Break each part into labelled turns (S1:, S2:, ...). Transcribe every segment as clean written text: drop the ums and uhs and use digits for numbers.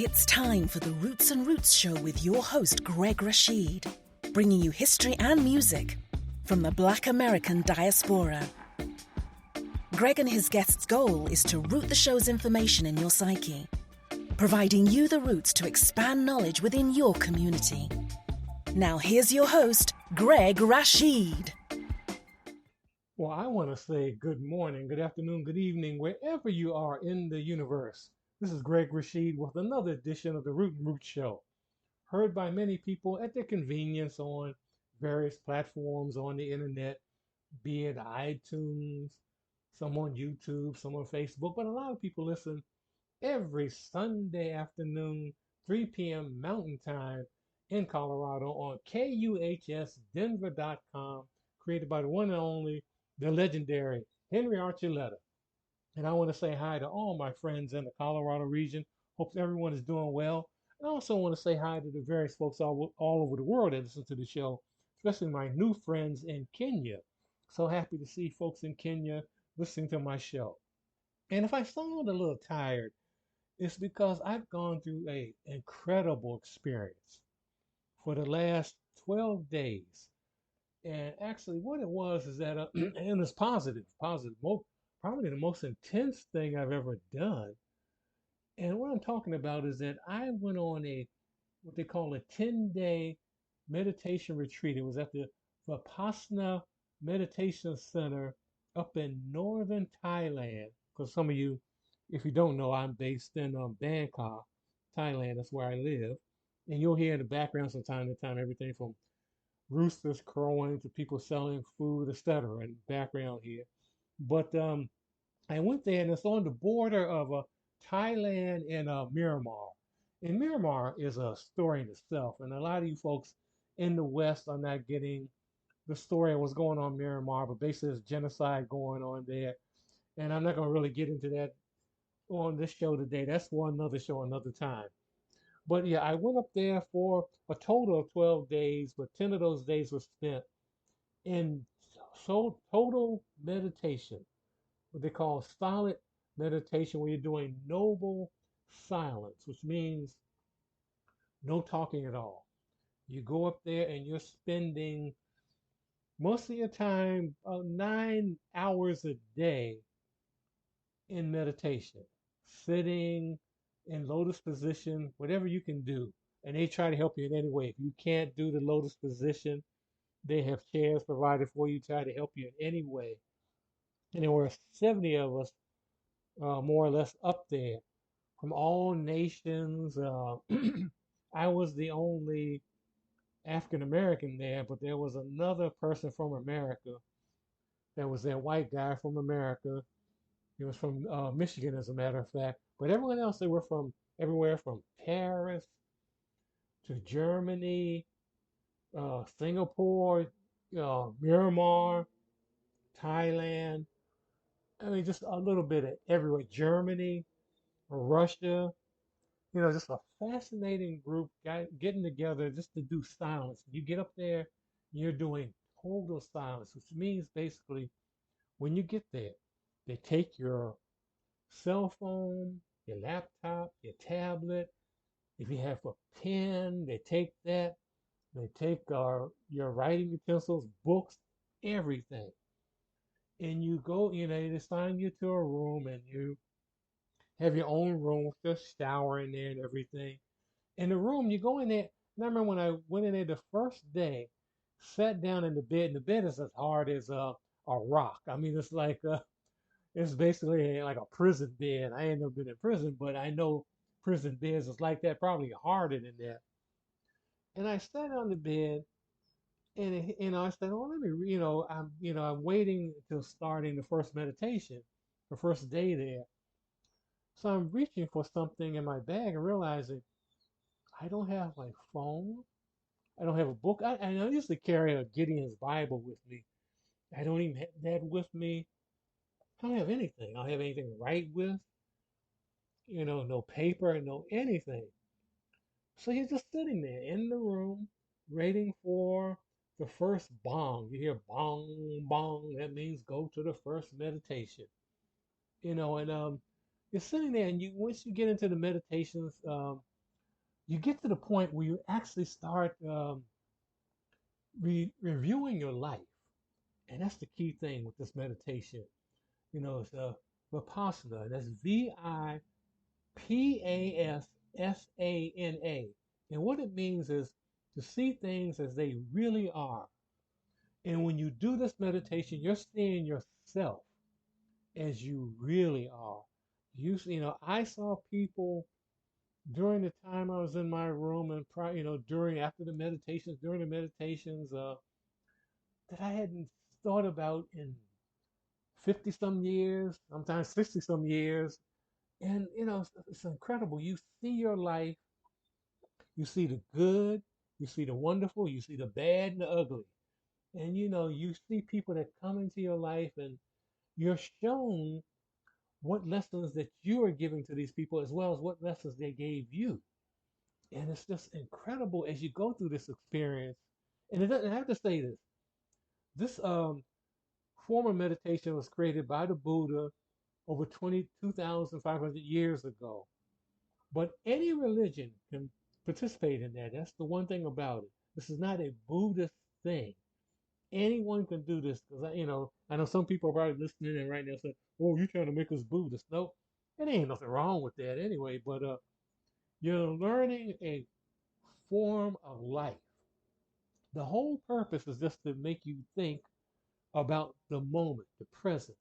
S1: It's time for the Roots and Roots Show with your host, Greg Rashid, bringing you history and music from the Black American diaspora. Greg and his guests' goal is to root the show's information in your psyche, providing you the roots to expand knowledge within your community. Now here's your host, Greg Rashid.
S2: Well, I want to say good morning, good afternoon, good evening, wherever you are in the universe. This is Greg Rashid with another edition of the Root and Root Show, heard by many people at their convenience on various platforms on the internet, be it iTunes, some on YouTube, some on Facebook, but a lot of people listen every Sunday afternoon, 3 p.m. Mountain Time in Colorado on KUHSdenver.com, created by the one and only, the legendary Henry Archuleta. And I want to say hi to all my friends in the Colorado region. Hope everyone is doing well. And I also want to say hi to the various folks all over the world that listen to the show, especially my new friends in Kenya. So happy to see folks in Kenya listening to my show. And if I sound a little tired, it's because I've gone through an incredible experience for the last 12 days. And actually, what it was is that, and it's positive, probably the most intense thing I've ever done. And what I'm talking about is that I went on what they call a 10-day meditation retreat. It was at the Vipassana Meditation Center up in northern Thailand. Because some of you, if you don't know, I'm based in Bangkok, Thailand. That's where I live. And you'll hear in the background from time to time everything from roosters crowing to people selling food, etc. in the background here. But I went there, and it's on the border of Thailand and Myanmar. And Myanmar is a story in itself, and a lot of you folks in the West are not getting the story of what's going on in Myanmar, but basically there's genocide going on there. And I'm not going to really get into that on this show today. That's for another show, another time. But yeah, I went up there for a total of 12 days, but 10 of those days were spent in total meditation, what they call silent meditation, where you're doing noble silence, which means no talking at all. You go up there and you're spending most of your time, 9 hours a day in meditation, sitting in lotus position, whatever you can do. And they try to help you in any way. If you can't do the lotus position, they have chairs provided for you, try to help you in any way. And there were 70 of us, more or less, up there from all nations. I was the only African American there, but there was another person from America that was there, white guy from America. He was from Michigan, as a matter of fact. But everyone else, they were from everywhere from Paris to Germany, Singapore, Myanmar, Thailand. I mean, just a little bit of everywhere. Germany, Russia. Just a fascinating group getting together just to do silence. You get up there, you're doing total silence, which means basically when you get there, they take your cell phone, your laptop, your tablet. If you have a pen, they take that. They take your writing utensils, books, everything. And you go, they assign you to a room, and you have your own room with a shower in there and everything. In the room, you go in there. And I remember when I went in there the first day, sat down in the bed, and the bed is as hard as a rock. I mean, it's like it's basically like a prison bed. I ain't never been in prison, but I know prison beds is like that, probably harder than that. And I sat on the bed, and I said, "Oh, let me," I'm waiting until starting the first meditation, the first day there. So I'm reaching for something in my bag and realizing I don't have my phone. I don't have a book. I used to carry a Gideon's Bible with me. I don't even have that with me. I don't have anything. I don't have anything to write with. No paper, no anything. So you're just sitting there in the room waiting for the first bong. You hear bong, bong. That means go to the first meditation. And you're sitting there, and once you get into the meditations, you get to the point where you actually start reviewing your life. And that's the key thing with this meditation. It's Vipassana. That's Vipassana. And what it means is to see things as they really are. And when you do this meditation, you're seeing yourself as you really are. I saw people during the time I was in my room and during the meditations, that I hadn't thought about in 50 some years, sometimes 60 some years. And, it's incredible. You see your life, you see the good, you see the wonderful, you see the bad and the ugly. And, you see people that come into your life and you're shown what lessons that you are giving to these people as well as what lessons they gave you. And it's just incredible as you go through this experience. And I have to say this form of meditation was created by the Buddha over 22,500 years ago. But any religion can participate in that. That's the one thing about it. This is not a Buddhist thing. Anyone can do this because I know some people are probably listening and right now saying, "Oh, you're trying to make us Buddhist." No, it ain't nothing wrong with that anyway. But you're learning a form of life. The whole purpose is just to make you think about the moment, the present.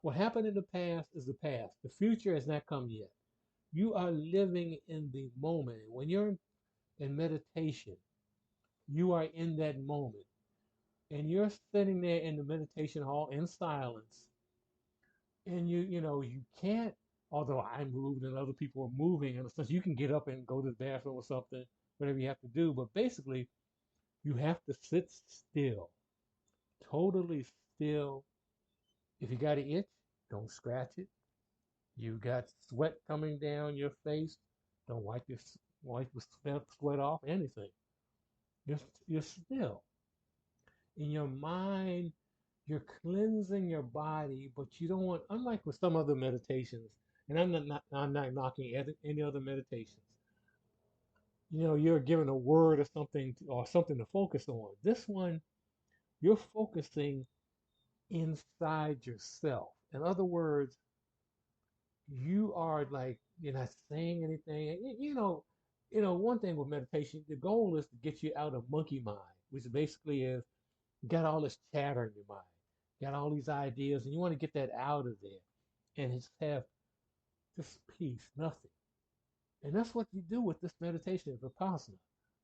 S2: What happened in the past is the past. The future has not come yet. You are living in the moment. When you're in meditation, you are in that moment. And you're sitting there in the meditation hall in silence. And you can't, although I moved and other people are moving, and since you can get up and go to the bathroom or something, whatever you have to do. But basically, you have to sit still, totally still. If you got an itch, don't scratch it. You got sweat coming down your face, don't wipe the sweat off. Anything. You're still. In your mind, you're cleansing your body, but you don't want. Unlike with some other meditations, and I'm not knocking any other meditations. You're given a word or something to focus on. This one, you're focusing inside yourself. In other words, you are like you're not saying anything. One thing with meditation, the goal is to get you out of monkey mind, which basically is you got all this chatter in your mind, you got all these ideas, and you want to get that out of there and just have this peace, nothing. And that's what you do with this meditation, Vipassana.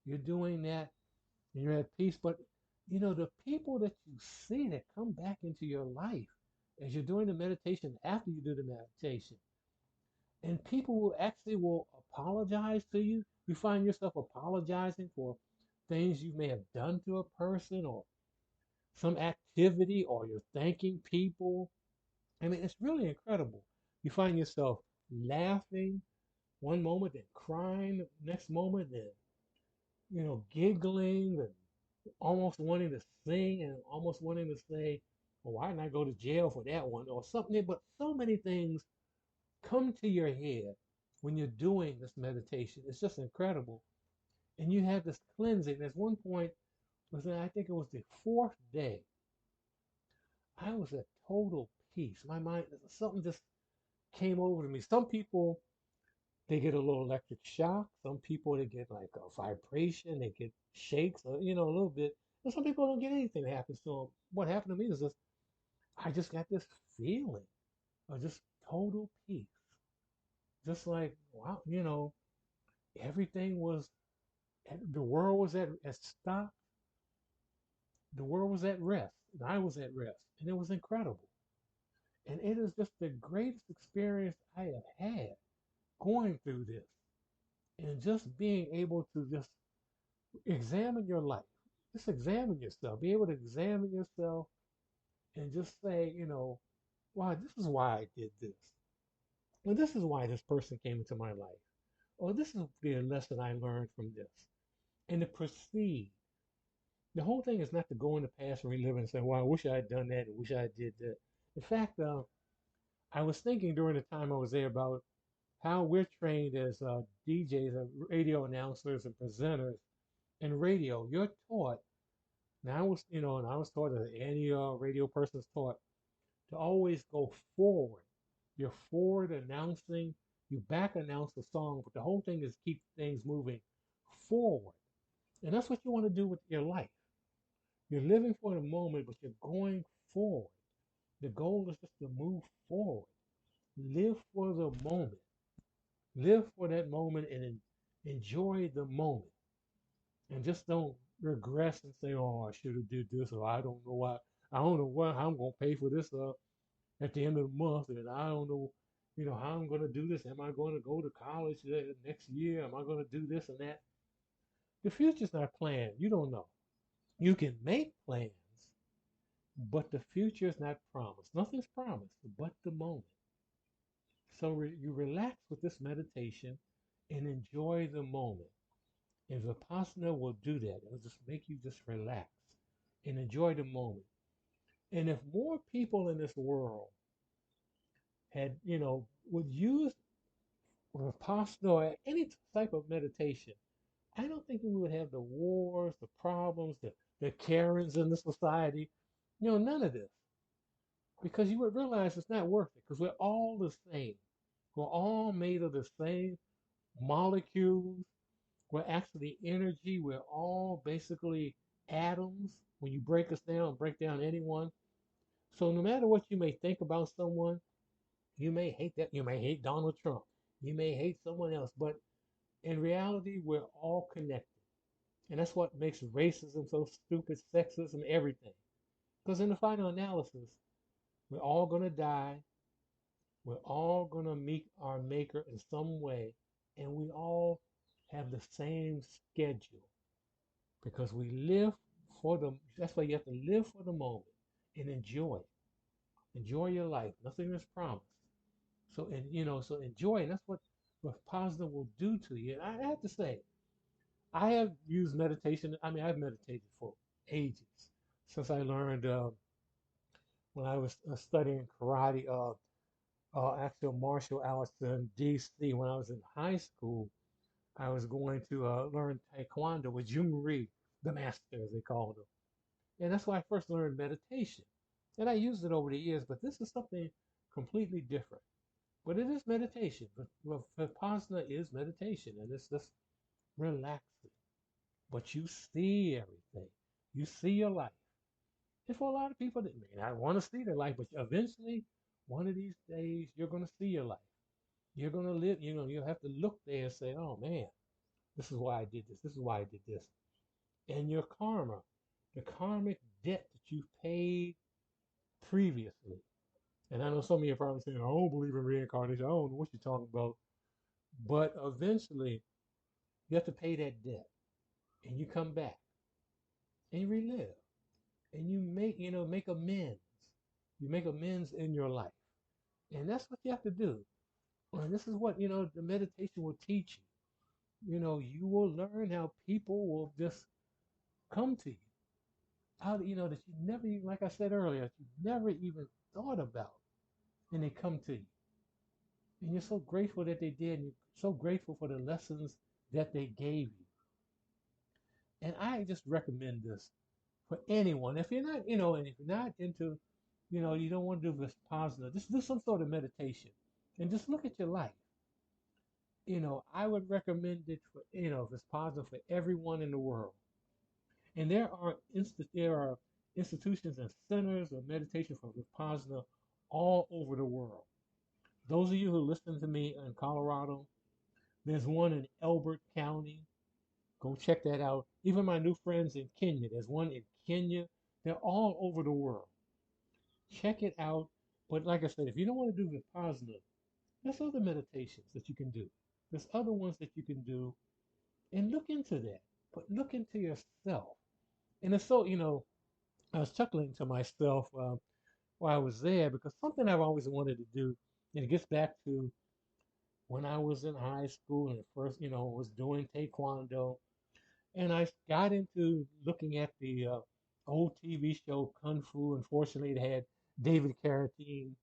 S2: You're doing that, and you're at peace. But the people that you see that come back into your life as you're doing the meditation after you do the meditation, and people will apologize to you. You find yourself apologizing for things you may have done to a person or some activity, or you're thanking people. I mean, it's really incredible. You find yourself laughing one moment, then crying the next moment, then giggling and almost wanting to sing and almost wanting to say, "Well, why didn't I go to jail for that one?" or something. But so many things come to your head when you're doing this meditation. It's just incredible. And you have this cleansing. There's one point, I think it was the fourth day, I was at total peace. My mind, something just came over to me. Some people, they get a little electric shock. Some people, they get like a vibration. They get shakes, a little bit. And some people don't get anything that happens to them. What happened to me is I just got this feeling of just total peace. Just like, wow, everything was, the world was at stop. The world was at rest. And I was at rest. And it was incredible. And it is just the greatest experience I have had going through this. And just being able to just examine your life. Just examine yourself. Be able to examine yourself and just say, wow, this is why I did this. Well, this is why this person came into my life. Or this is the lesson I learned from this. And to proceed. The whole thing is not to go in the past and relive and say, well, I wish I had done that. I wish I did that. In fact, I was thinking during the time I was there about how we're trained as DJs, radio announcers, and presenters in radio. You're taught. Now I was, and I was taught that any radio person's taught to always go forward. You're forward announcing, you back announce the song, but the whole thing is keep things moving forward. And that's what you want to do with your life. You're living for the moment, but you're going forward. The goal is just to move forward. Live for the moment. Live for that moment and enjoy the moment. And just don't regress and say, "Oh, I should have did this," or "I don't know why. I don't know what how I'm gonna pay for this at the end of the month, and I don't know, how I'm gonna do this. Am I going to go to college next year? Am I going to do this and that?" The future's not planned. You don't know. You can make plans, but the future is not promised. Nothing's promised but the moment. So you relax with this meditation and enjoy the moment. And Vipassana will do that. It'll just make you just relax and enjoy the moment. And if more people in this world had, would use Vipassana or any type of meditation, I don't think we would have the wars, the problems, the Karens in the society, none of this. Because you would realize it's not worth it because we're all the same. We're all made of the same molecules. We're actually energy. We're all basically atoms when you break us down, break down anyone. So no matter what you may think about someone, you may hate that. You may hate Donald Trump. You may hate someone else. But in reality, we're all connected. And that's what makes racism so stupid, sexism, everything. Because in the final analysis, we're all going to die. We're all going to meet our maker in some way. And we all have the same schedule because we live that's why you have to live for the moment and enjoy it. Enjoy your life. Nothing is promised. So, and so enjoy it. That's what positive will do to you. And I have to say, I have used meditation. I mean, I've meditated for ages since I learned when I was studying karate, actual martial arts in DC. When I was in high school, I was going to learn Taekwondo with Jung Ri, the master, as they called him. And that's why I first learned meditation. And I used it over the years, but this is something completely different. But it is meditation. But Vipassana is meditation, and it's just relaxing. But you see everything. You see your life. And for a lot of people, they may not want to see their life, but eventually, one of these days, you're going to see your life. You're going to live, you'll have to look there and say, "Oh man, this is why I did this. This is why I did this." And your karma, the karmic debt that you paid previously. And I know some of you are probably saying, "I don't believe in reincarnation. I don't know what you're talking about." But eventually, you have to pay that debt. And you come back and you relive. And you make amends. You make amends in your life. And that's what you have to do. And this is what, the meditation will teach you. You will learn how people will just come to you. How, that you never even, like I said earlier, that you never even thought about. And they come to you. And you're so grateful that they did. And you're so grateful for the lessons that they gave you. And I just recommend this for anyone. If you're not, and if you're not into, you don't want to do this positive, just do some sort of meditation and just look at your life. I would recommend it for, if it's positive for everyone in the world. And there are institutions and centers of meditation for Vipassana all over the world. Those of you who listen to me in Colorado, there's one in Elbert County. Go check that out. Even my new friends in Kenya, there's one in Kenya. They're all over the world. Check it out. But like I said, if you don't want to do Vipassana, there's other meditations that you can do. There's other ones that you can do. And look into that. But look into yourself. And it's so, I was chuckling to myself while I was there because something I've always wanted to do, and it gets back to when I was in high school and first, was doing Taekwondo. And I got into looking at the old TV show Kung Fu. Unfortunately, it had David Carradine,